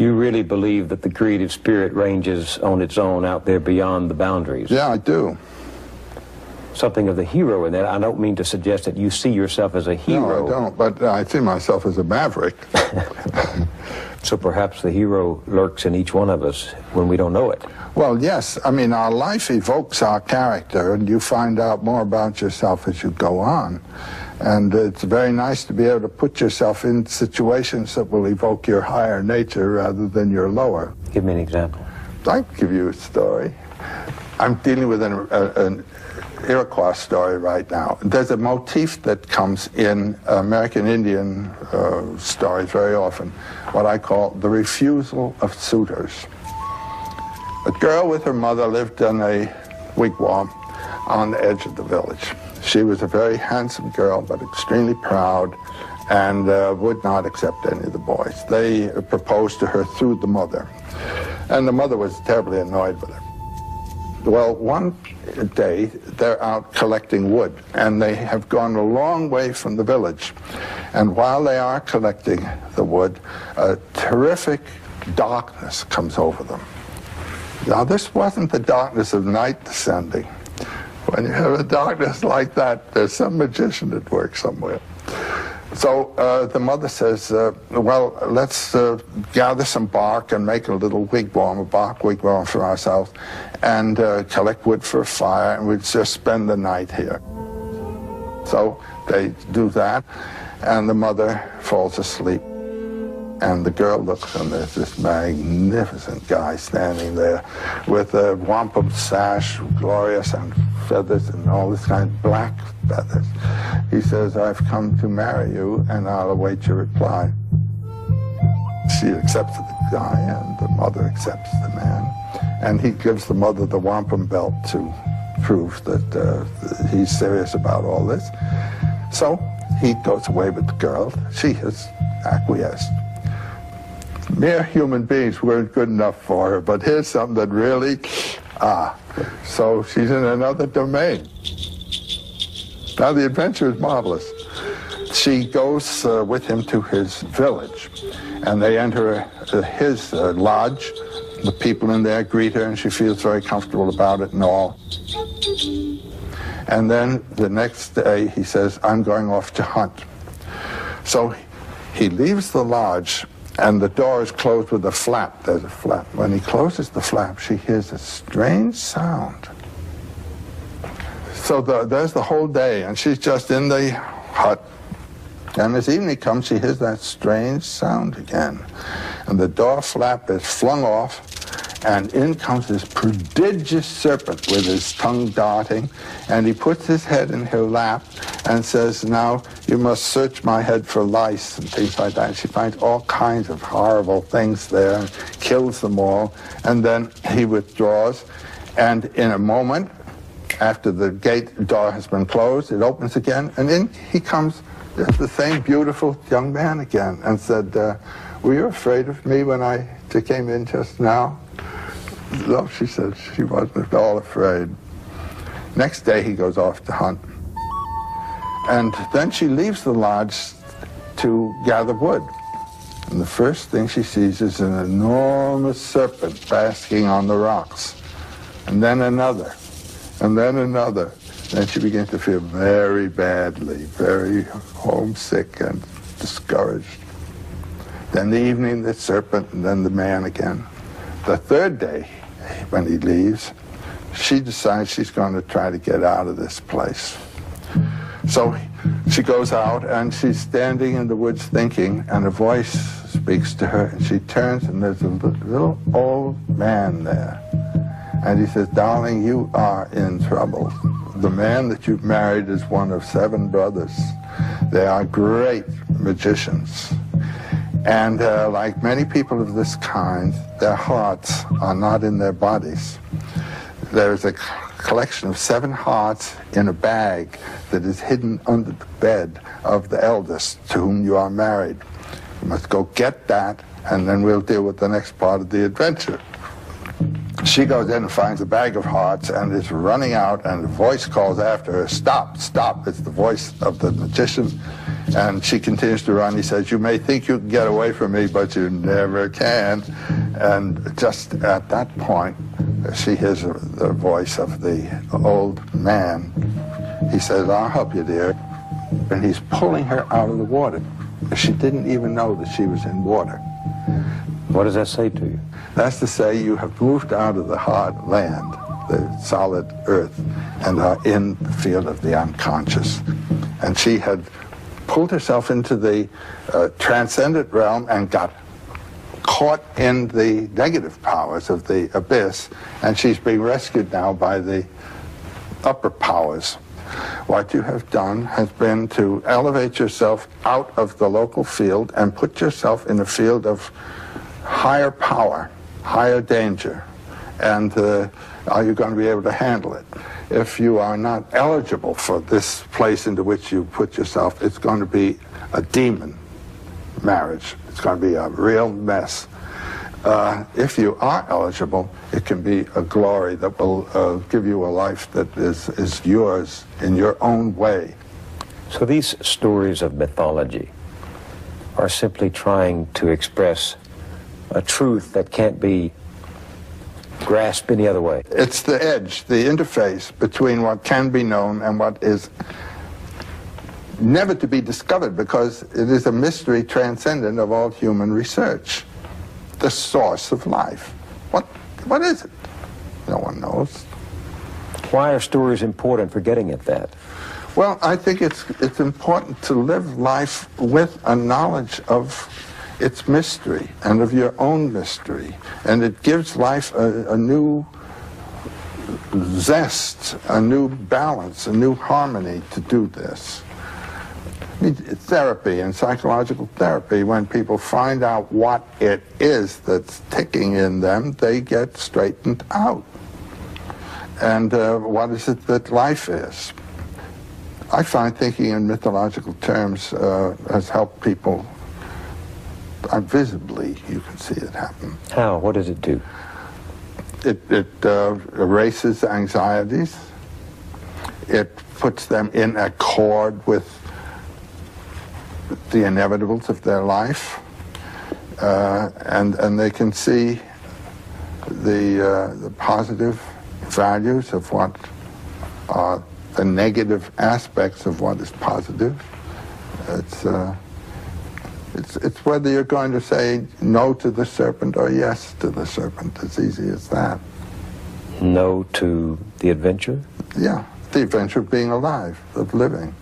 You really believe that the creative spirit ranges on its own out there beyond the boundaries? Yeah, I do. Something of the hero in that. I don't mean to suggest that you see yourself as a hero. No, I don't, but I see myself as a maverick. So perhaps the hero lurks in each one of us when we don't know it. Well, yes. I mean, our life evokes our character, and you find out more about yourself as you go on. And it's very nice to be able to put yourself in situations that will evoke your higher nature rather than your lower. Give me an example. I'll give you a story. I'm dealing with an Iroquois story right now. There's a motif that comes in American Indian stories very often, what I call the refusal of suitors. A girl with her mother lived in a wigwam on the edge of the village. She was a very handsome girl, but extremely proud, and would not accept any of the boys. They proposed to her through the mother, and the mother was terribly annoyed with her. Well, one day, they're out collecting wood, and they have gone a long way from the village. And while they are collecting the wood, a terrific darkness comes over them. Now, this wasn't the darkness of night descending. When you have a darkness like that, there's some magician at work somewhere. So the mother says, well, let's gather some bark and make a little wigwam, a bark wigwam for ourselves, and collect wood for a fire, and we'll just spend the night here. So they do that, and the mother falls asleep. And the girl looks, and there's this magnificent guy standing there with a wampum sash, glorious, and feathers, and all this kind of black feathers. He says, I've come to marry you, and I'll await your reply. She accepts the guy, and the mother accepts the man. And he gives the mother the wampum belt to prove that he's serious about all this. So he goes away with the girl. She has acquiesced. Mere human beings weren't good enough for her, but here's something that really, so she's in another domain. Now the adventure is marvelous. She goes with him to his village, and they enter his lodge. The people in there greet her, and she feels very comfortable about it and all. And then the next day he says, I'm going off to hunt. So he leaves the lodge, and the door is closed with a flap. There's a flap. When he closes the flap, she hears a strange sound. So there's the whole day, and she's just in the hut. And as evening comes, she hears that strange sound again. And the door flap is flung off, and in comes this prodigious serpent with his tongue darting, and he puts his head in her lap and says, now you must search my head for lice and things like that. And she finds all kinds of horrible things there and kills them all, and then he withdraws, and in a moment, after the gate door has been closed, it opens again, and in he comes, the same beautiful young man again, and said, were you afraid of me when I came in just now? No, she said she wasn't at all afraid. Next day he goes off to hunt. And then she leaves the lodge to gather wood. And the first thing she sees is an enormous serpent basking on the rocks. And then another, and then another. Then she begins to feel very badly, very homesick and discouraged. Then the evening, the serpent, and then the man again. The third day, when he leaves, she decides she's going to try to get out of this place. So she goes out, and she's standing in the woods thinking, and a voice speaks to her, and she turns, and there's a little old man there. And he says, darling, you are in trouble. The man that you've married is one of 7 brothers. They are great magicians. And like many people of this kind, their hearts are not in their bodies. There's a collection of 7 hearts in a bag that is hidden under the bed of the eldest to whom you are married. You must go get that, and then we'll deal with the next part of the adventure. She goes in and finds a bag of hearts and is running out, and the voice calls after her, "Stop, stop." It's the voice of the magician. And she continues to run. He says, "You may think you can get away from me, but you never can." And just at that point, she hears the voice of the old man. He says, "I'll help you, dear." And he's pulling her out of the water. She didn't even know that she was in water. What does that say to you? That's to say you have moved out of the hard land, the solid earth, and are in the field of the unconscious. And she had pulled herself into the transcendent realm and got caught in the negative powers of the abyss, and she's being rescued now by the upper powers. What you have done has been to elevate yourself out of the local field and put yourself in a field of higher power, higher danger. And are you going to be able to handle it? If you are not eligible for this place into which you put yourself, it's going to be a demon marriage. It's going to be a real mess. If you are eligible, it can be a glory that will give you a life that is yours in your own way. So these stories of mythology are simply trying to express a truth that can't be grasped any other way. It's the edge, the interface between what can be known and what is never to be discovered, because it is a mystery transcendent of all human research. The source of life. What is it? No one knows. Why are stories important for getting at that? Well, I think it's important to live life with a knowledge of its mystery and of your own mystery. And it gives life a new zest, a new balance, a new harmony to do this. Therapy and psychological therapy, when people find out what it is that's ticking in them, they get straightened out. And what is it that life is? I find thinking in mythological terms has helped people visibly. You can see it happen. How? What does it do? It erases anxieties. It puts them in accord with the inevitables of their life, and they can see the positive values of what are the negative aspects of what is positive. It's whether you're going to say no to the serpent or yes to the serpent. It's easy as that. No to the adventure? Yeah, the adventure of being alive, of living.